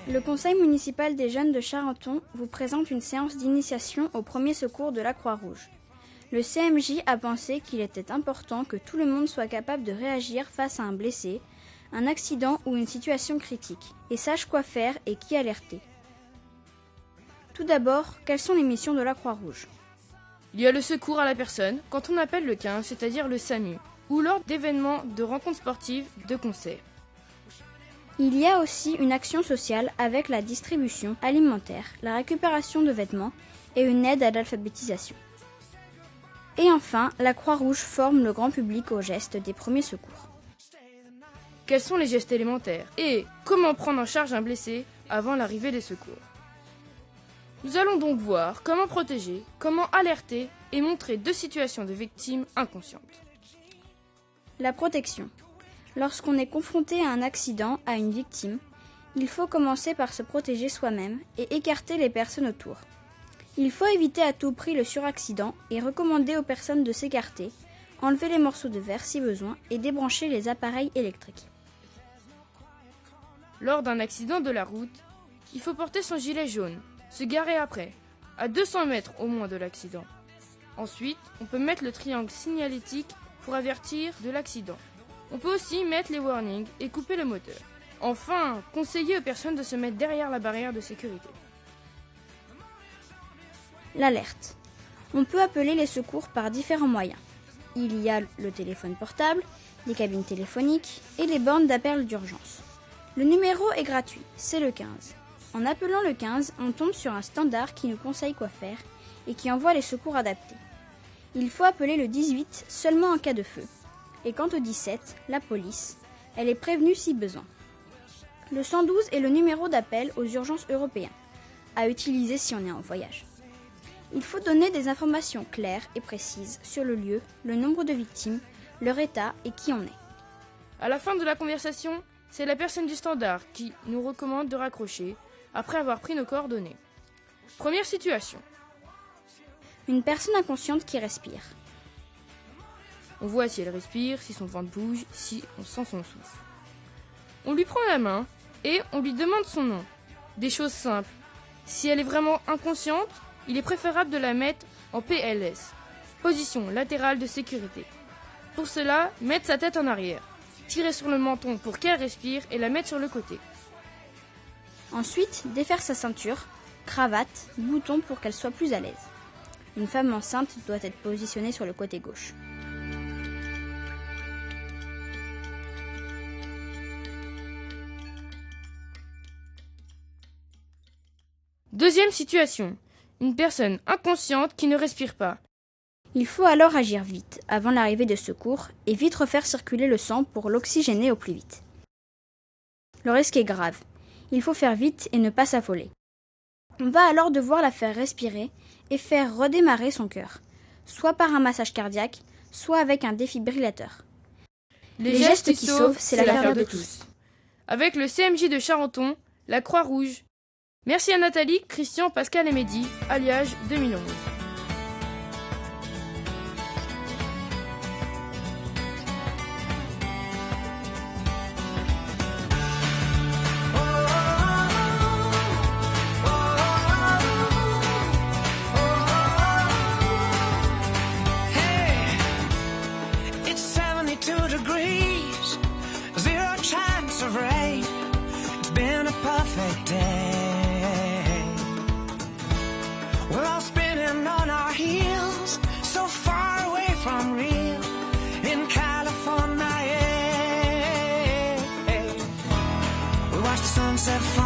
Le conseil municipal des jeunes de Charenton vous présente une séance d'initiation aux premiers secours de la Croix-Rouge. Le CMJ a pensé qu'il était important que tout le monde soit capable de réagir face à un blessé, un accident ou une situation critique, et sache quoi faire et qui alerter. Tout d'abord, quelles sont les missions de la Croix-Rouge ? Il y a le secours à la personne quand on appelle le 15, c'est-à-dire le SAMU, ou lors d'événements, de rencontres sportives, de concerts. Il y a aussi une action sociale avec la distribution alimentaire, la récupération de vêtements et une aide à l'alphabétisation. Et enfin, la Croix-Rouge forme le grand public aux gestes des premiers secours. Quels sont les gestes élémentaires et comment prendre en charge un blessé avant l'arrivée des secours ? Nous allons donc voir comment protéger, comment alerter et montrer 2 situations de victimes inconscientes. La protection. Lorsqu'on est confronté à un accident, à une victime, il faut commencer par se protéger soi-même et écarter les personnes autour. Il faut éviter à tout prix le suraccident et recommander aux personnes de s'écarter, enlever les morceaux de verre si besoin et débrancher les appareils électriques. Lors d'un accident de la route, il faut porter son gilet jaune, se garer après, à 200 mètres au moins de l'accident. Ensuite, on peut mettre le triangle signalétique pour avertir de l'accident. On peut aussi mettre les warnings et couper le moteur. Enfin, conseiller aux personnes de se mettre derrière la barrière de sécurité. L'alerte. On peut appeler les secours par différents moyens. Il y a le téléphone portable, les cabines téléphoniques et les bornes d'appel d'urgence. Le numéro est gratuit, c'est le 15. En appelant le 15, on tombe sur un standard qui nous conseille quoi faire et qui envoie les secours adaptés. Il faut appeler le 18 seulement en cas de feu. Et quant au 17, la police, elle est prévenue si besoin. Le 112 est le numéro d'appel aux urgences européennes, à utiliser si on est en voyage. Il faut donner des informations claires et précises sur le lieu, le nombre de victimes, leur état et qui on est. À la fin de la conversation, c'est la personne du standard qui nous recommande de raccrocher après avoir pris nos coordonnées. Première situation. Une personne inconsciente qui respire. On voit si elle respire, si son ventre bouge, si on sent son souffle. On lui prend la main et on lui demande son nom. Des choses simples. Si elle est vraiment inconsciente, il est préférable de la mettre en PLS, position latérale de sécurité. Pour cela, mettre sa tête en arrière, tirer sur le menton pour qu'elle respire et la mettre sur le côté. Ensuite, défaire sa ceinture, cravate, bouton pour qu'elle soit plus à l'aise. Une femme enceinte doit être positionnée sur le côté gauche. Deuxième situation. Une personne inconsciente qui ne respire pas. Il faut alors agir vite, avant l'arrivée de secours, et vite refaire circuler le sang pour l'oxygéner au plus vite. Le risque est grave. Il faut faire vite et ne pas s'affoler. On va alors devoir la faire respirer et faire redémarrer son cœur, soit par un massage cardiaque, soit avec un défibrillateur. Les gestes qui sauvent, c'est l'affaire de tous. Avec le CMJ de Charenton, la Croix-Rouge. Merci à Nathalie, Christian, Pascal et Mehdi, Alliage 2011. Hey, it's 72 degrees, 0 chance of rain. It's been a perfect day. We're all spinning on our heels, so far away from real, in California. We watch the sunset fall.